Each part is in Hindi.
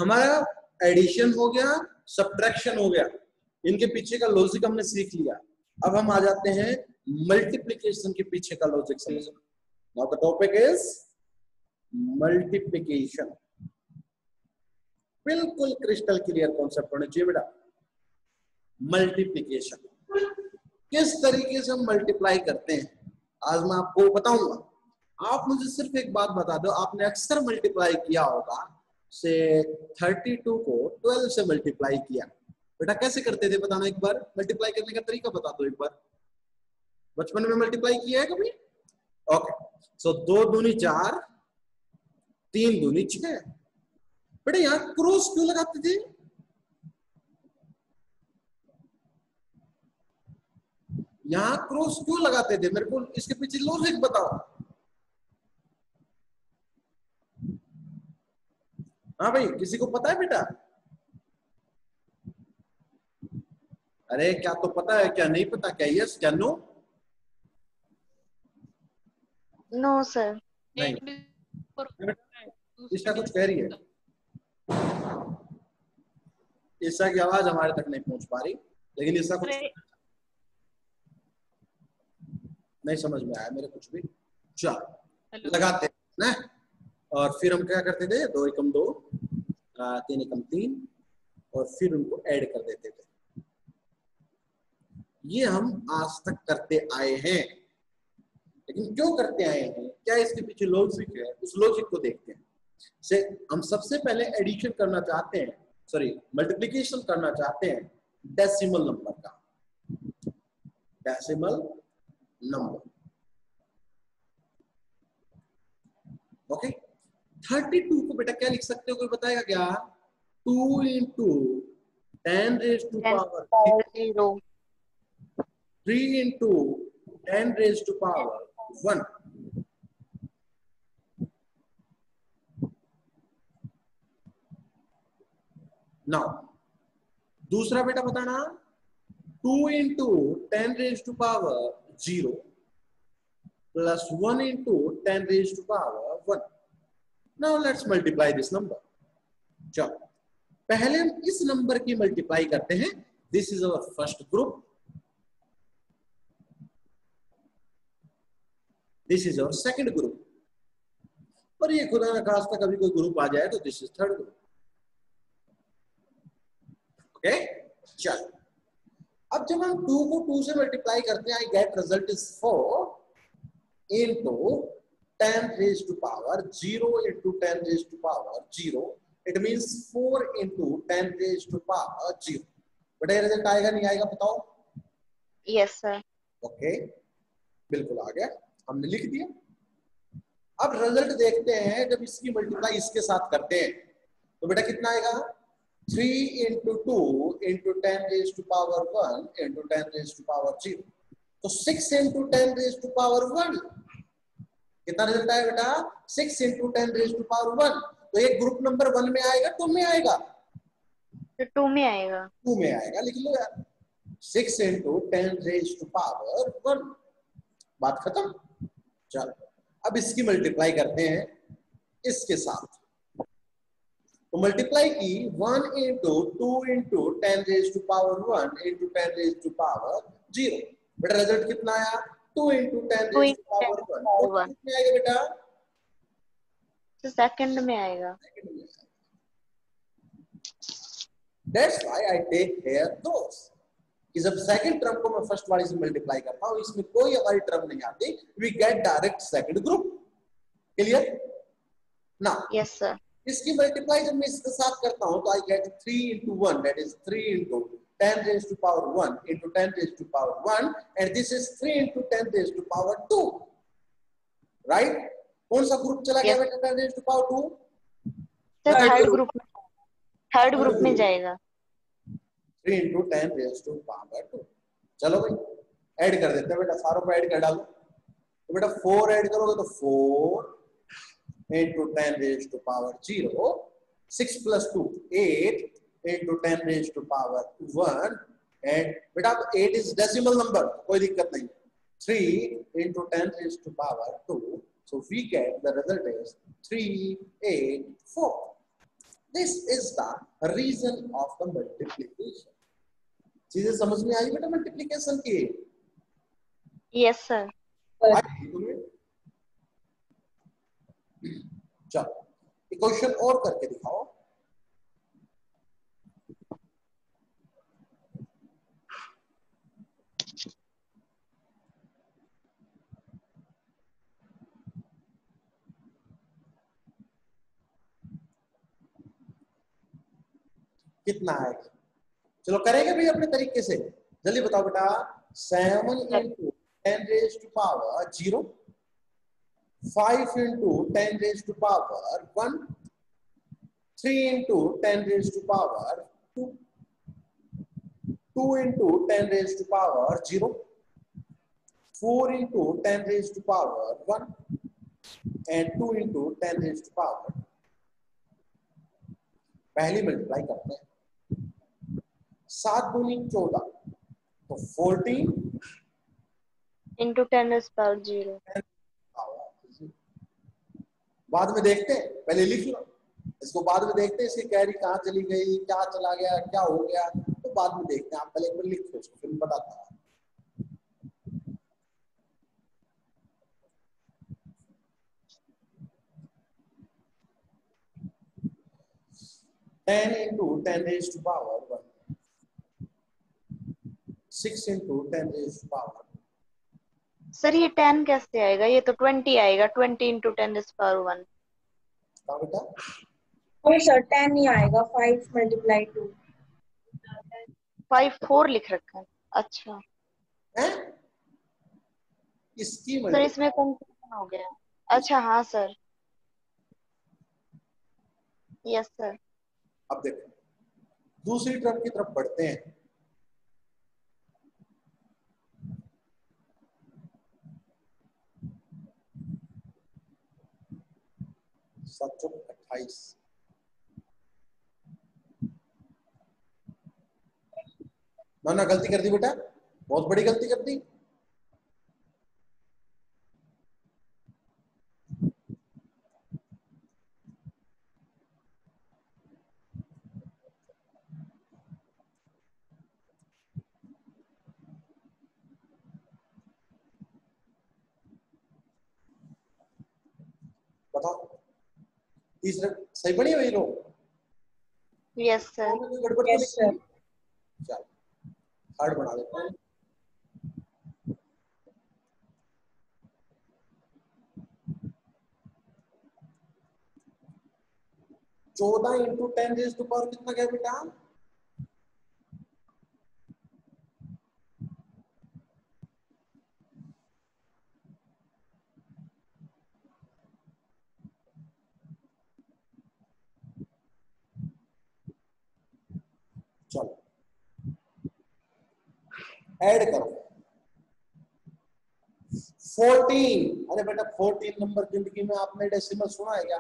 हमारा एडिशन हो गया, सब्ट्रैक्शन हो गया, इनके पीछे का लॉजिक हमने सीख लिया। अब हम आ जाते हैं मल्टीप्लिकेशन के पीछे का लॉजिक समझना। Now the topic is multiplication. बिल्कुल क्रिस्टल क्लियर कॉन्सेप्ट होना चाहिए बेटा। मल्टीप्लिकेशन किस तरीके से हम मल्टीप्लाई करते हैं आज मैं आपको बताऊंगा। आप मुझे सिर्फ एक बात बता दो, आपने अक्सर मल्टीप्लाई किया होगा से 32 को 12 से मल्टीप्लाई किया, बेटा कैसे करते थे बताना एक बार। मल्टीप्लाई करने का तरीका बता दो एक बार। बचपन में मल्टीप्लाई किया है कभी? ओके, सो 2 दूनी 4, 3 दूनी 6। बेटा यहां क्रॉस क्यों लगाते थे? यहां क्रॉस क्यों लगाते थे? मेरे को इसके पीछे लॉजिक बताओ। हाँ भाई, किसी को पता है बेटा? अरे क्या तो पता है, क्या नहीं पता? क्या यस क्या नो? No sir. नहीं, ईशा कुछ कह रही है। ईशा की आवाज हमारे तक नहीं पहुंच पा रही, लेकिन ईशा कुछ नहीं समझ में आया मेरे कुछ भी। चल लगाते हैं ना, और फिर हम क्या करते थे, 2 एकम 2, 3 एकम 3, और फिर उनको ऐड कर देते थे। ये हम आज तक करते आए हैं, लेकिन क्यों करते आए हैं, क्या इसके पीछे लॉजिक है, उस लॉजिक को देखते हैं। से हम सबसे पहले एडिशन करना चाहते हैं, सॉरी मल्टीप्लिकेशन करना चाहते हैं डेसिमल नंबर का। Decimal number, okay. 32 को बेटा क्या लिख सकते हो, कोई बताएगा क्या? 2 into 10 raise to power 0, 3 into 10 raise to power 1। Now दूसरा बेटा बताना, 2 into 10 raise to power 0 plus 1 into 10 raise to power 1। Now let's multiply this number. चलो पहले हम इस नंबर की मल्टीप्लाई करते हैं। This is our first group, this is our second group, और ये खुदा ना खास्ता कभी कोई ग्रुप आ जाए तो this is third group. Okay, चल अब जब हम 2 को 2 से मल्टीप्लाई करते हैं, I get result is 4 into 10 raise to power 0 into 10 raise to power 0। It means 4 into 10 raise to power 0। बेटा ये रिजल्ट आएगा नहीं आएगा बताओ? Yes sir. ओके, बिल्कुल आ गया, हमने लिख दिया। अब रिजल्ट देखते हैं, जब इसकी मल्टीप्लाई इसके साथ करते हैं तो बेटा कितना आएगा? 3 into 2 into 10 raise to power 1 into 10 raise to power 0। तो 6 इंटू 10 रेज टू पावर 1। कितना रिजल्ट आया बेटा? 6 इंटू 10 रेज टू पावर 1। तो ये ग्रुप नंबर 1 में आएगा 2 में आएगा? तो 2 में आएगा। 2 में आएगा, लिख लो यार। 6 इंटू 10 रेज टू पावर 1। बात खत्म। चलो अब इसकी मल्टीप्लाई करते हैं इसके साथ। तो मल्टीप्लाई की 1 into 2 into 10 raise to power 1 into 10 raise to power 0। बेटा रिजल्ट कितना आया? 2 इंटू 10 रेज टू पावर 1। कितने आएगा बेटा? तो सेकंड में आएगा। That's why I take here those। कि जब सेकंड टर्म को मैं फर्स्ट वाले से मल्टीप्लाई करता हूं, इसमें कोई हमारी टर्म नहीं आती, we get direct second group. Clear ना? Yes sir. इसकी मल्टीप्लाई जब मैं इसके साथ करता हूं तो I get 3 into 1, that is 3 into 10 raise to power 1 into 10 raise to power 1, and this is 3 into 10 raise to power 2। Right? कौन सा ग्रुप चला गया बेटा 10 raise to power 2? Third group में, थर्ड ग्रुप में जाएगा। 3 इंटू 10 रेज टू पावर 2। चलो भाई ऐड कर देते हैं बेटा, सारों को ऐड कर डालो। तो बेटा 4 ऐड करोगे तो 4 into 10 raised to power 0, 6 plus 2 8 into 10 raised to power 1, and बेटा 8 is decimal number, कोई दिक्कत नहीं। 3 into 10 raised to power 2, so we get the result is 384। This is the reason of the multiplication. चीजें समझ में आई बेटा मल्टीप्लीकेशन की? Yes sir. चलो क्वेश्चन और करके दिखाओ। कितना है? चलो करेंगे भाई अपने तरीके से, जल्दी बताओ बेटा। 7 into 10 raised to power 0, 5 into 10 raised to power 1, 3 into 10 raised to power 2, 2 into 10 raised to power 0, 4 into 10 raised to power 1, and 2 into 10 raised to power। पहली मल्टीप्लाई करते हैं। 7 दूनी 14, तो 14 into 10 raised to power 0। बाद में देखते हैं, पहले लिख लो इसको, बाद में देखते हैं इसकी कैरी कहाँ चली गई, क्या चला गया, क्या हो गया, तो बाद में देखते हैं। आप पहले एक बार लिख लो इसको, फिर बताता हूँ। 10 into 10 raised to power 1, 6 into 10 raised to power। Sir ये 10 कैसे आएगा? ये तो 20 आएगा। 20 into 10 raised to power 1। क्या बेटा? नहीं सर 10 नहीं आएगा। 5 multiply 2। 5 4 लिख रखा है। अच्छा है इसकी सर, मल्टीप्लाई। इसमें कंफ्यूजन हो गया। अच्छा हाँ सर। Yes sir. अब देखो दूसरी टर्म की तरफ बढ़ते हैं। सात चौक 28। ना गलती कर दी बेटा, बहुत बड़ी गलती कर दी। बताओ तीसरा सही बनी हुई लो? Yes sir. गड़बड़ तो यस सर। चल हार्ड बना देता हूँ। चौदह इंटू 10 रेज़ टू पावर कितना गया बेटा? चलो ऐड करो 14। अरे बेटा 14 नंबर जिंदगी में आपने डेसिमल सुना है क्या?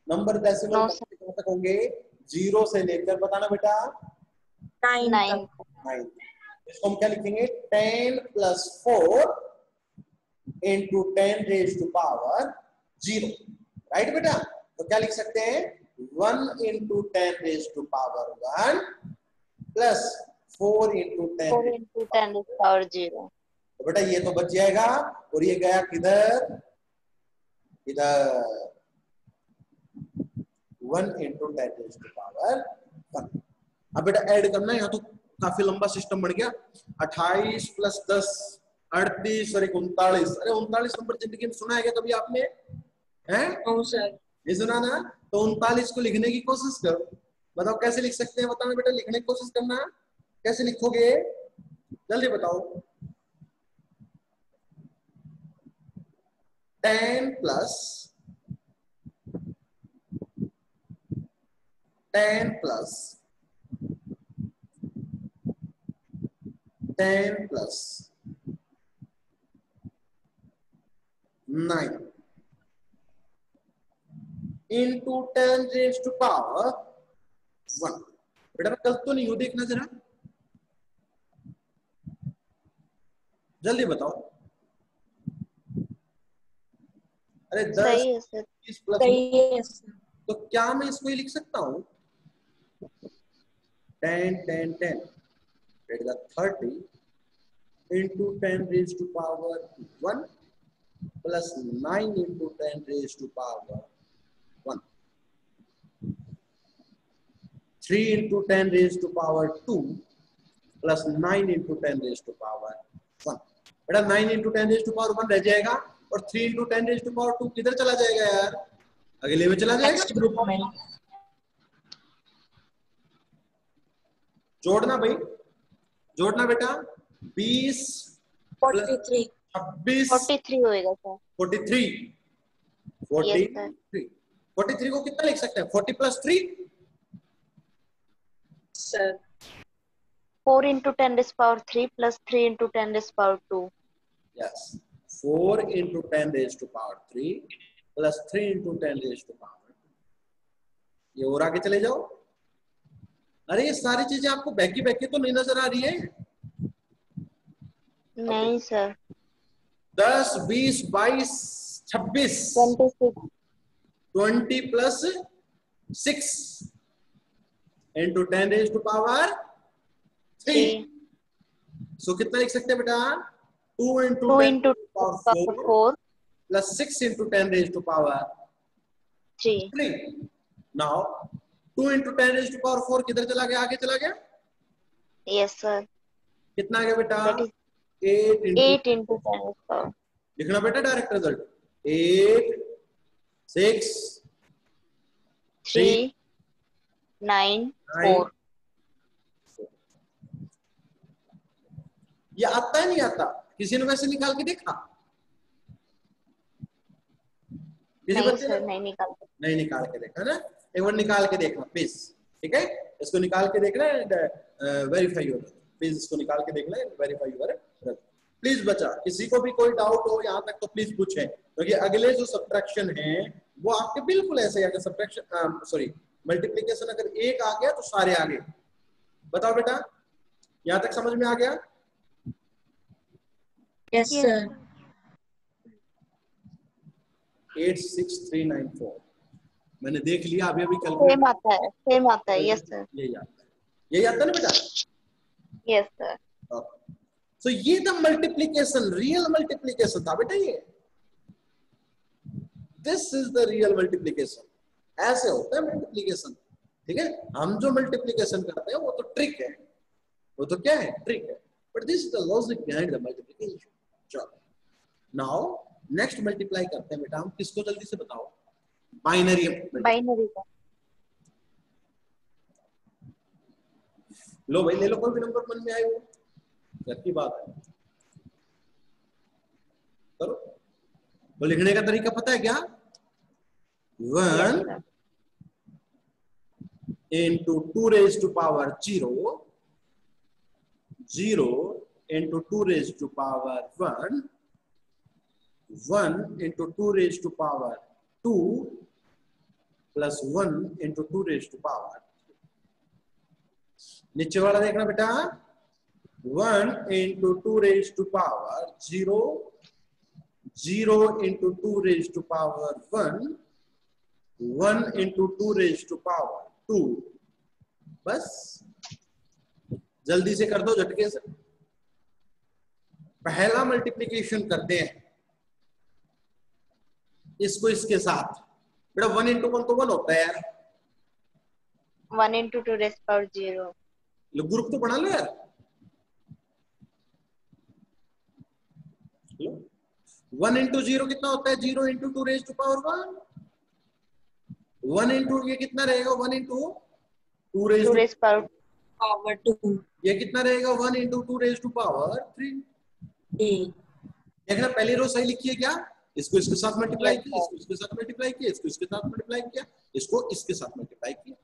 नंबर डेसिमल कहां तक होंगे? 0 से लेकर बताना बेटा 9 9। इसको हम क्या लिखेंगे? 10 plus 4 into 10 raised to power 0। Right बेटा? तो क्या लिख सकते हैं? 1 into 10 raised to power 1 plus 4 into 10 raised to power 0। तो बेटा ये तो बच जाएगा, और ये गया किधर? इधर 1 into 10 raised to power 1। अब बेटा ऐड करना है, यहाँ तो काफी लंबा सिस्टम बढ़ गया। 28 plus 10 38 और 39। अरे 39 नंबर जिंदगी में सुना है क्या कभी आपने? हैं? सर ये सुना ना? तो 39 को लिखने की कोशिश करो, बताओ कैसे लिख सकते हैं? बताना बेटा, लिखने की कोशिश करना। कैसे लिखोगे जल्दी बताओ। 10 plus 10 plus 10 plus 9 into 10 raised to power 1। बेटा मैं गलत तो नहीं हूं? देखना जरा, जल्दी बताओ। अरे 10 सही है सर। 20 प्लस, सही है सर। तो क्या मैं इसको ही लिख सकता हूं? 10, 10, 10. That is 30 into 10 raised to power 1 plus 9 into 10 raised to power 1. 3 into 10 raised to power 2 plus 9 into 10 raised to power 1. बेटा 9 into 10 raised to power 1 रह जाएगा और 3 into 10 raised to power 2 किधर चला जाएगा यार? अगले में चला जाएगा। नेक्स्ट ग्रुप में जोड़ना भाई, जोड़ना बेटा 20 43 26 43 होएगा सर। 43 43 43 को कितना लिख सकते हैं? 40 plus 3 sir 4 into 10 raised to power 3 plus 3 into 10 raised to power 2. yes 4 into 10 raised to power 3 plus 3 into 10 raised to power 2. ये और आगे चले जाओ। अरे ये सारी चीजें आपको बैकी बैकी तो नहीं नजर आ रही है? नहीं sir. 10 20 22 26 26 20 plus 6 into 10 raised to power 3. So कितना लिख सकते हैं बेटा? 2 into 2 10 into power 4 plus 6 into 10 raised to power 3. Now 2 into 10 raised to power 4 किधर चला गया? आगे चला गया? Yes sir. कितना आ गया बेटा? That is 8 into 10 raised to power. लिखना बेटा डायरेक्ट रिजल्ट। 8 6 3 9 4. ये आता है नहीं आता? किसी ने वैसे निकाल के देखा? किसी नहीं बच्चे सर ने नहीं निकाल सकते। नहीं निकाल के देखा ना? एक बार निकाल के देखना प्लीज, ठीक है? इसको निकाल के देखना एंड वेरीफाई योर, प्लीज इसको निकाल के देखना एंड वेरीफाई योर। प्लीज बच्चा किसी को भी कोई डाउट हो यहाँ तक तो प्लीज पूछें, क्योंकि अगले जो सब्ट्रैक्शन है वो आपके बिल्कुल ऐसे, अगर सब्ट्रैक्शन सॉरी मल्टीप्लिकेशन अगर एक आ गया तो सारे आ गए। बताओ बेटा यहाँ तक समझ में आ गया? यस सर 86394 मैंने देख लिया अभी अभी सेम आता है, सेम आता है। Yes sir. यही आता है, यही आता है ना बेटा? Yes sir. सो ये था मल्टीप्लिकेशन, रियल मल्टीप्लिकेशन था बेटा ये। This is the real multiplication, ऐसे होता है मल्टीप्लिकेशन, ठीक है? हम जो मल्टीप्लिकेशन करते हैं वो तो ट्रिक है, वो तो क्या है? ट्रिक है। But this is the logic behind the multiplication. चलो नाउ नेक्स्ट मल्टीप्लाई करते हैं बेटा हम, किसको जल्दी से बताओ? बाइनरी। बाइनरी का। लो भाई ले लो, कोई भी नंबर मन में आए हो, घर की बात है, करो। वो लिखने का तरीका पता है क्या? 1 into 2 raised to power 0, 0 into 2 raised to power 1, 1 into 2 raised to power 2 plus 1 into 2 raised to power 3. नीचे वाला देखना बेटा, 1 into 2 raised to power 0, 0 into 2 raised to power 1, 1 into 2 raised to power 2. बस जल्दी से कर दो झटके से। पहला मल्टीप्लिकेशन करते हैं इसको इसके साथ। बेटा 1 into 1 तो 1 होता है यार। 1 into 2 raised to power 0. Low group तो बना लो यार। लो 1 into 0 कितना होता है? 0 into 2 raised to power 1. 1 into ये कितना रहेगा? 1 into 2 raised to पावर 2। ये कितना रहेगा? 1 into 2 raised to power 3. देखना पहली रो सही लिखी है क्या? इसको इसके साथ मल्टीप्लाई किया, इसको इसके साथ मल्टीप्लाई किया, इसको इसके साथ मल्टीप्लाई किया, इसको इसके साथ मल्टीप्लाई किया,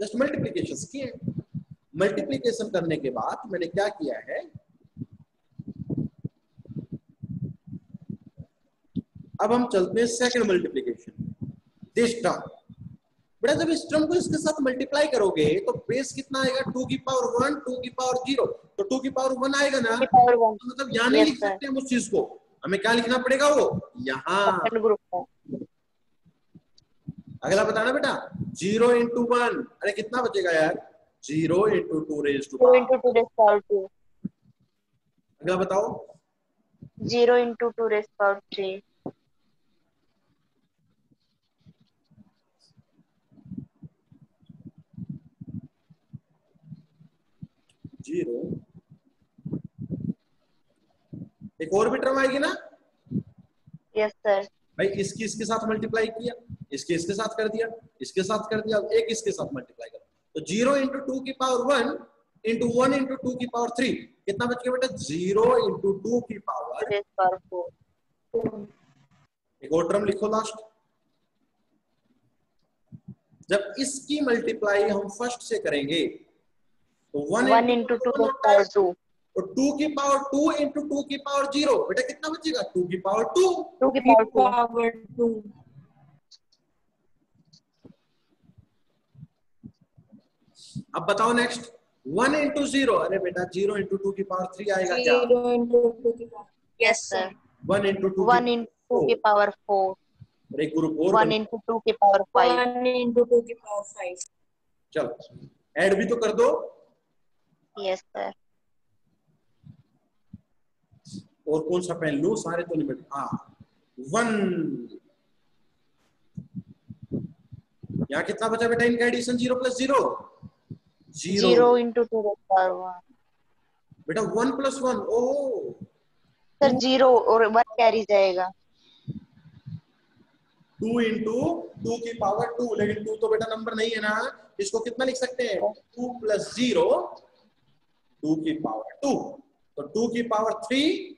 जस्ट मल्टीप्लिकेशंस किए। मल्टीप्लिकेशन करने के बाद मैंने क्या किया है, अब हम चलते हैं सेकंड मल्टीप्लिकेशन, दिस टर्म। बेटा जब इस टर्म को इसके साथ मल्टीप्लाई करोगे तो बेस कितना आएगा? 2 की पावर 1, 2 की पावर 0, तो 2 की पावर 1 आएगा ना, तो मतलब यहाँ नहीं लिख सकते हम उस चीज को, हमें क्या लिखना पड़ेगा? वो यहाँ। अगला बताना बेटा 0 into 1, अरे कितना बचेगा यार 0 into 2 raised to 2 power। into 2 raised to power 2। अगला बताओ 0 into 2 raised to power 3। 0, एक और भी टर्म आएगी ना यस सर। भाई, इसकी इसके साथ मल्टीप्लाई किया, इसके इसके साथ कर दिया, इसके साथ कर दिया, एक इसके साथ मल्टीप्लाई कर, तो 0 into 2 की पावर 1 into 1 into 2 की पावर 3, कितना बच गया बेटा 0 into 2 की पावर raised to power 4। एक और टर्म लिखो लास्ट। जब इसकी मल्टीप्लाई हम फर्स्ट से करेंगे तो 1 into 2 raised to power 2। और 2 की पावर 2 into 2 की पावर 0, बेटा कितना बचेगा 2 की पावर 2। 2 की पावर 2। अब बताओ नेक्स्ट 1 into 0, अरे बेटा 0 into 2 की पावर 3 आएगा क्या 0 into 2 की power yes sir. 1 into 2 1 into 2 की पावर 4। और एक ग्रुप और 1 into 2 की पावर 5। 1 into 2 की पावर 5। चलो ऐड भी तो कर दो। Yes sir. और कौन सा पेन लूं, सारे तो नहीं मिल, हाँ 1, यहाँ कितना बचा बेटा इनका addition 0 plus 0 0 into 2 raised to power 1। बेटा 1 plus 1, ओह सर 0 और 1 कैरी जाएगा। 2 into 2 की पावर 2, लेकिन 2 तो बेटा नंबर नहीं है ना, इसको कितना लिख सकते हैं 2 plus 0 2 की पावर 2, तो 2 की पावर 3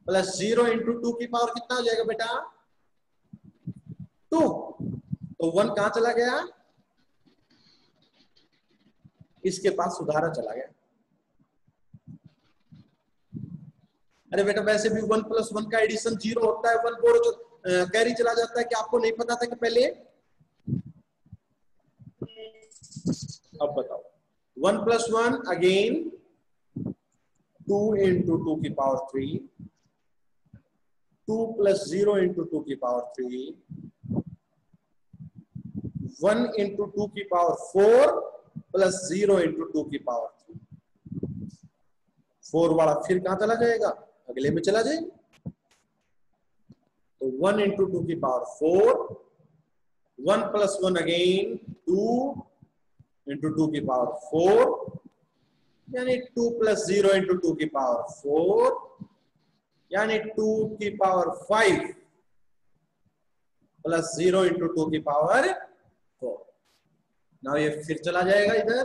प्लस 0 into 2 की पावर कितना हो जाएगा बेटा 2, तो 1 कहां चला गया, इसके पास सुधारा चला गया। अरे बेटा वैसे भी 1 plus 1 का एडिशन 0 होता है, 1 बोरो कैरी चला जाता है, कि आपको नहीं पता था कि पहले। अब बताओ 1 plus 1 अगेन 2 into 2 की पावर 3, 2 plus 0 into 2 की पावर 3, 1 into 2 की पावर 4 plus 0 into 2 की पावर 3। 4 वाला फिर कहां चला जाएगा, अगले में चला जाएगा, तो 1 into 2 की पावर 4, 1 plus 1 अगेन 2 into 2 की पावर 4, यानी 2 plus 0 into 2 की पावर 4, यानी 2 की पावर 5 प्लस 0 into 2 की पावर 4। नाउ ये फिर चला जाएगा इधर,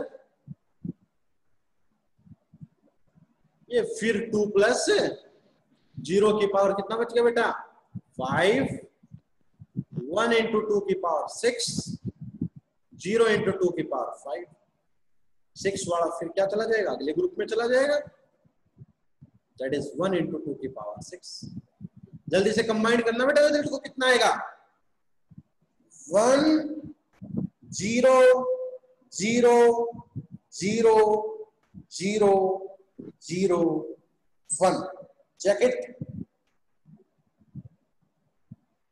ये फिर 2 प्लस 0 की पावर कितना बच गया बेटा 5, 1 into 2 की पावर 6, 0 into 2 की पावर 5, 6 वाला फिर क्या चला जाएगा, अगले ग्रुप में चला जाएगा, दैट इज 1 into 2 की पावर 6। जल्दी से कंबाइन करना बेटा, रिजल्ट को कितना आएगा 1 0 0 0 0 0 1। चेक इट,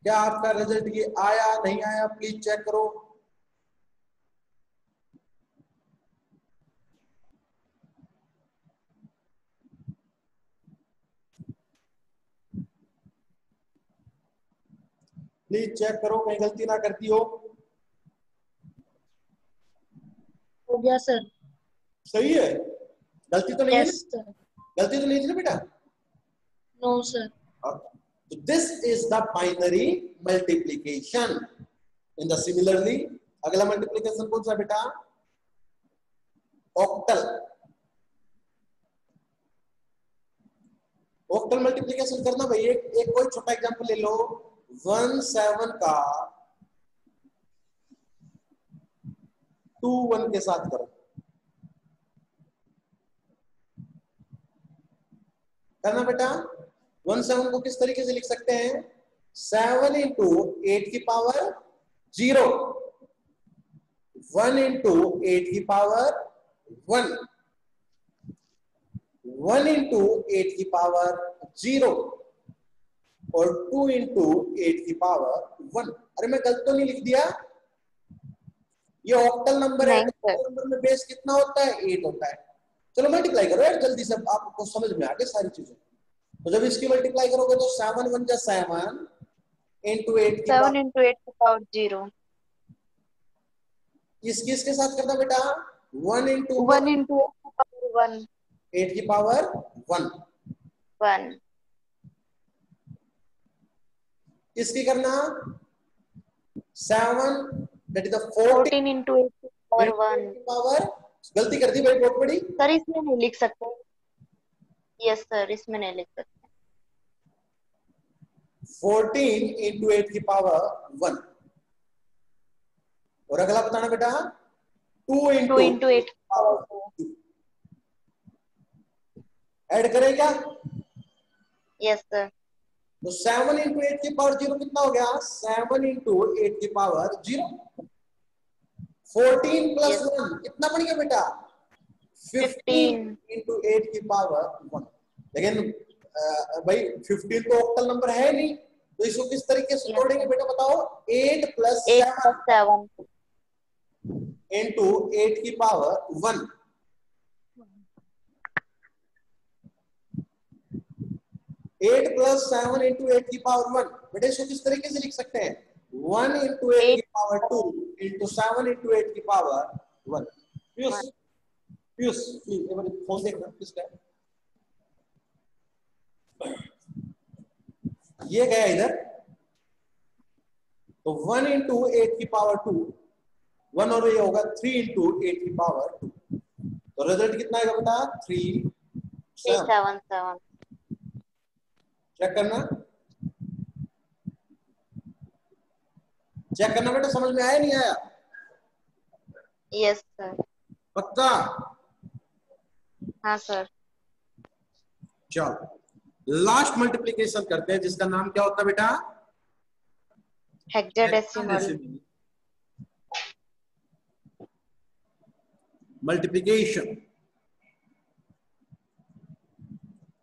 क्या आपका रिजल्ट ये आया नहीं आया, प्लीज चेक करो। प्लीज चेक करो, कहीं गलती ना करती हो। हो गया सर। सही है, गलती तो नहीं है यस ना, सर। गलती तो नहीं थी ना बेटा। No sir. So this is the binary multiplication. In the similarly, अगला मल्टीप्लिकेशन कौन सा बेटा ऑक्टल। ऑक्टल मल्टीप्लिकेशन करना भाई, एक कोई छोटा एग्जांपल ले लो, 1 7 का 2 1 के साथ करो, करना बेटा। 1 7 को किस तरीके से लिख सकते हैं, 7 into 8 की पावर 0, 1 into 8 की पावर 1, 1 into 8 की पावर 0 और 2 into 8 की पावर 1। अरे मैं गलत तो नहीं लिख दिया? ये ऑक्टल नंबर है, नंबर में बेस कितना होता है? 8 होता है। चलो मल्टीप्लाई करो यार जल्दी से, आपको समझ में आ गई सारी चीजें। तो जब इसकी मल्टीप्लाई करोगे तो 7 1 जा 7 into 8 की 7 into 8 की पावर 0। इसके साथ करना बेटा 1 into 1 into 8 की पावर 1। 8 की पावर 1 1। इसकी करना 7 that is the 14 into 8 की पावर 1। पावर, गलती कर दी भाई बहुत बड़ी सर, इसमें नहीं लिख सकते। यस सर, इसमें नहीं लिख सकते। 14 into 8 की पावर 1। और अगला बताना बेटा 2 into 8 की पावर 2। ऐड करें क्या? Yes sir. तो 7 into 8 की पावर 0 कितना हो गया? 7 into 8 की पावर 0। 14 plus 1 कितना बन गया बेटा? 15 into 8 की पावर 1। लेकिन भाई 15 तो ऑक्टल नंबर है नहीं, तो इसको किस तरीके से जोड़ेंगे बेटा बताओ? 8 plus 7 into 8 की पावर 1। 8 plus 7 into 8 की पावर 1। बेटा इसको किस तरीके से लिख सकते हैं? 1 into 8 की पावर 2 into 7 into 8 की पावर 1। पीयूष प्लीज एक बार फोन देखना किसका है। ये गया इधर, तो 1 into 8 की पावर 2, 1 और ये होगा 3 into 8 की पावर 2। तो रिजल्ट कितना आएगा बेटा? 377। चेक करना, चेक करना बेटा, समझ में आया नहीं आया? Yes sir. पक्का? हाँ सर। चलो लास्ट मल्टीप्लिकेशन करते हैं जिसका नाम क्या होता है बेटा? Hexadecimal multiplication.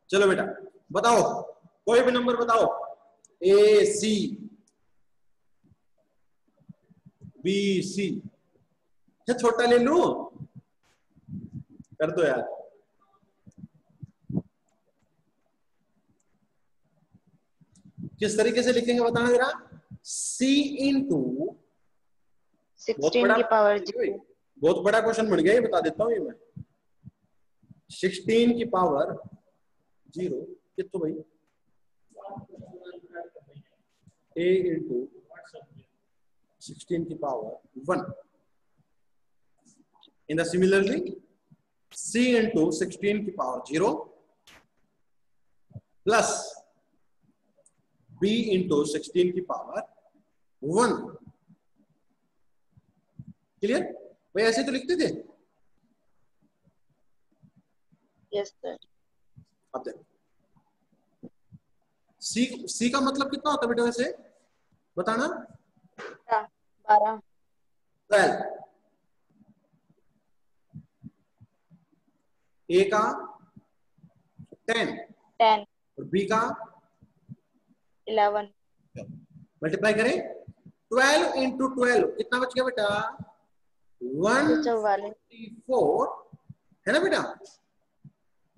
चलो बेटा बताओ, कोई भी नंबर बताओ। ए सी बी सी, छोटा ले लू, कर दो यार। किस तरीके से लिखेंगे बताना जरा। C इंटू 16 की पावर 0। बहुत बड़ा क्वेश्चन बन गया, ये बता देता हूँ ये मैं। 16 की पावर 0 कितना भाई? A इंटू 16 की power 1। In the similarly C into 16 की पावर 0 प्लस B इंटू 16 की पावर 1। क्लियर भाई? ऐसे तो लिखते थे। Yes sir. अब देखो सी का मतलब कितना होता है बेटा वैसे बताना? 12। 12। ए का 10 और बी का 11। मल्टीप्लाई करें 12 इंटू 12 कितना बच गया बेटा? 144 है ना बेटा?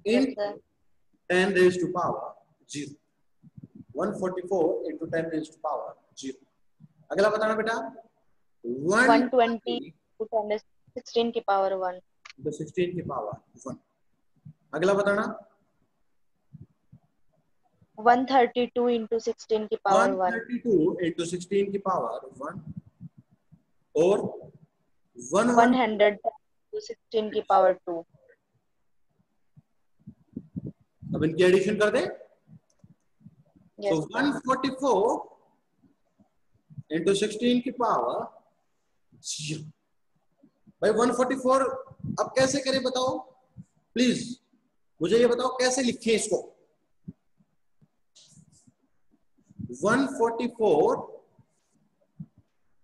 In 10 raise to power 0। 144 into 10 raise to power 0। अगला बताना बेटा 120 टू 10 16 की पावर 1। 16 की पावर 1। अगला बताना 132 इंटू 16 की पावर 1। 132 इंटू 16 की पावर 1 और 100 इंटू 16 की पावर 2। अब इनकी एडिशन कर दें yes, तो 144 इंटू 16 की पावर 0। भाई 144 अब कैसे करें बताओ प्लीज, मुझे ये बताओ कैसे लिखें इसको। 144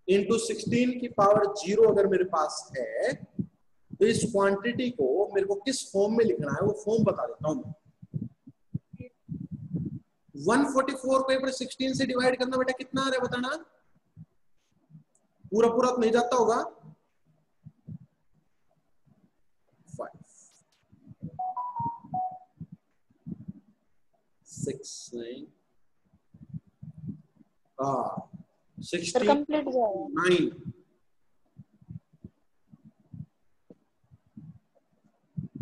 इंटू 16 की पावर 0 अगर मेरे पास है तो इस क्वांटिटी को मेरे को किस फॉर्म में लिखना है वो फॉर्म बता देता हूं। 144 को 16 से डिवाइड करना बेटा कितना आ रहा है बताना? पूरा पूरा तो नहीं जाता होगा। 5 6 9 सर 16 कंप्लीट जाएगा। 9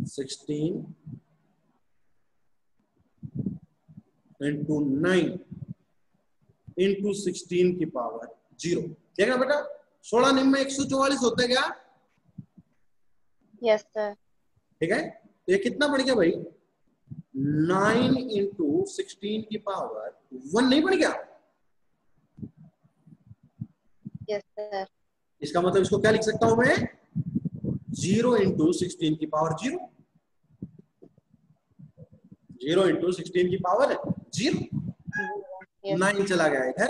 16 into 9 into 16 की पावर 0। ठीक है बेटा, 16 निम्न में 144 होता है क्या? Yes sir. ठीक है, तो ये कितना बढ़ गया भाई? 9 into 16 की पावर 1 नहीं बढ़ गया? Yes sir. इसका मतलब इसको क्या लिख सकता हूं मैं? 0 into 16 की पावर 0। 0 into 16 की पावर 0। 9 चला गया इधर।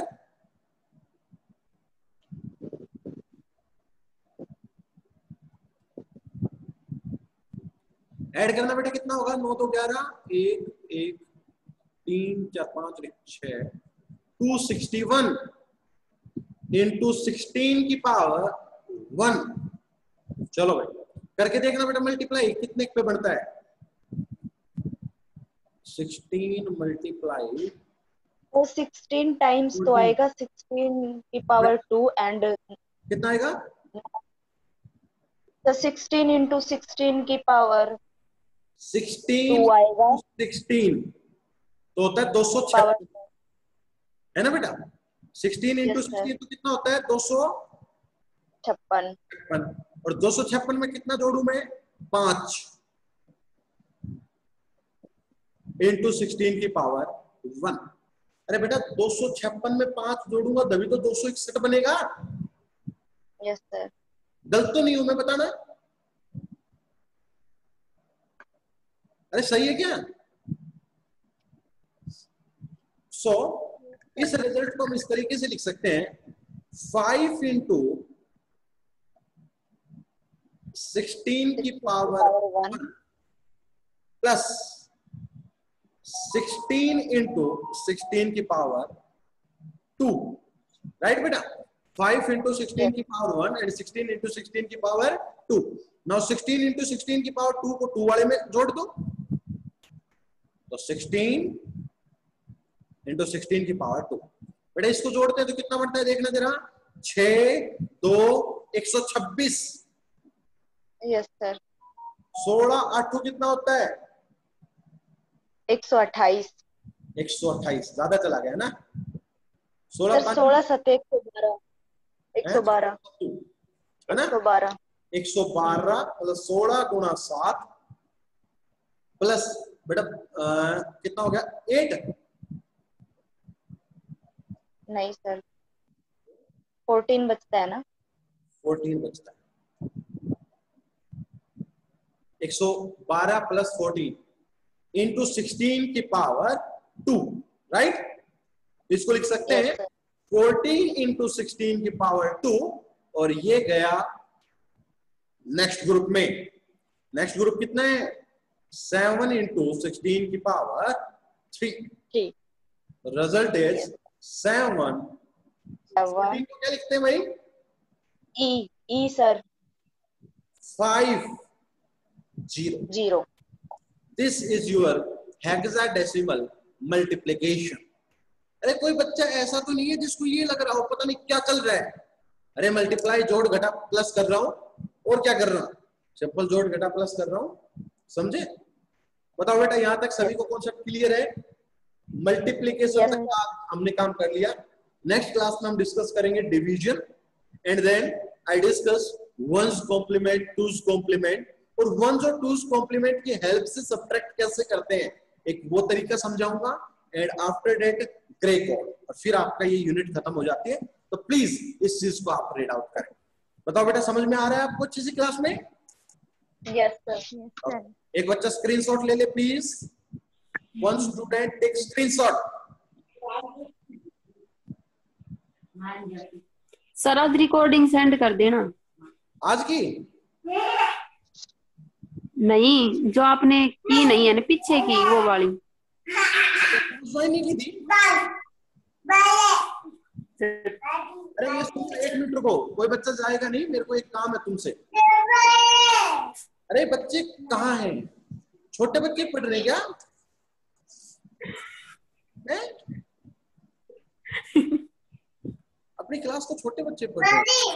ऐड करना बेटा कितना होगा? 9 तो 11, 1 1 3 4 5 6 261 into 16 की पावर 1। चलो भाई करके देखना बेटा, मल्टीप्लाई कितने पे बढ़ता है? 16 मल्टीप्लाई वो 16 टाइम्स तो आएगा 16 की पावर 2 एंड कितना आएगा? 16 into 16 की पावर 16 2 आएगा 16 तो होता है 256, पावर। है ना बेटा? 16 into Yes, sir. 16 तो कितना होता है? 256। 56। और 256 में कितना जोड़ू मैं? 5 into 16 की पावर 1। अरे बेटा 256 में 5 जोड़ूंगा तभी तो 261 बनेगा। Yes sir. गलत तो नहीं हूं मैं, बताना। अरे सही है क्या? इस रिजल्ट को हम इस तरीके से लिख सकते हैं, 5 into 16 की पावर 1 प्लस 16 into 16 की पावर 2। राइट बेटा? 5 into 16 की पावर 1 एंड 16 into 16 की पावर 2। नाउ 16 into 16 की पावर 2 को 2 वाले में जोड़ दो, तो 16 into 16 की पावर 2। बेटा इसको जोड़ते हैं तो कितना बनता है? देखना जरा, 6 2 126। Yes sir. 16 8 कितना होता है? 128। 128 ज्यादा चला गया ना? 16 16 7 112 112 है ना? 112 112 प्लस 16 गुणा 7 प्लस बेटा कितना हो गया? 8। नहीं सर 14 बचता है ना? 14 बचता है। 112 प्लस 14 इंटू 16 की पावर 2। राइट? इसको लिख सकते हैं 14 इंटू 16 की पावर 2। और ये गया नेक्स्ट ग्रुप में। नेक्स्ट ग्रुप कितना है? 7 इंटू 16 की पावर 3। Result is 7। 14 को क्या लिखते हैं भाई? E sir 5 0। This is your hexadecimal multiplication. अरे कोई बच्चा ऐसा तो नहीं है जिसको ये लग रहा हो पता नहीं क्या चल रहा है? अरे मल्टीप्लाई जोड़ घटा प्लस कर रहा हूं और क्या कर रहा हूं? सिंपल जोड़ घटा प्लस कर रहा हूं। समझे? बताओ बेटा यहां तक सभी को कॉन्सेप्ट क्लियर है? मल्टीप्लिकेशन तक हमने काम कर लिया। नेक्स्ट क्लास में हम डिस्कस करेंगे division and then I discuss ones complement, twos complement और वंस और टूज कॉम्प्लीमेंट की हेल्प से सब्ट्रैक्ट कैसे करते हैं, एक वो तरीका समझाऊंगा। And after that Gray code, और फिर आपका ये यूनिट खत्म हो जाती है। तो प्लीज इस चीज को आप रीड आउट करें। बताओ बेटा समझ में आ रहा है आपको अच्छी सी क्लास में? Yes sir. एक बच्चा स्क्रीनशॉट ले ले please. One student take screenshot. Sir आज रिकॉर्डिंग सेंड कर देना। आज की नहीं, जो आपने की नहीं है ना पीछे की वो वाली। ज्वाइन नहीं की थी? अरे ये सुनो, 1 मिनट रुको, कोई बच्चा जाएगा नहीं, मेरे को एक काम है तुमसे। अरे बच्चे कहाँ हैं? छोटे बच्चे पढ़ रहे क्या? अपनी क्लास को छोटे बच्चे पढ़ रहे हैं।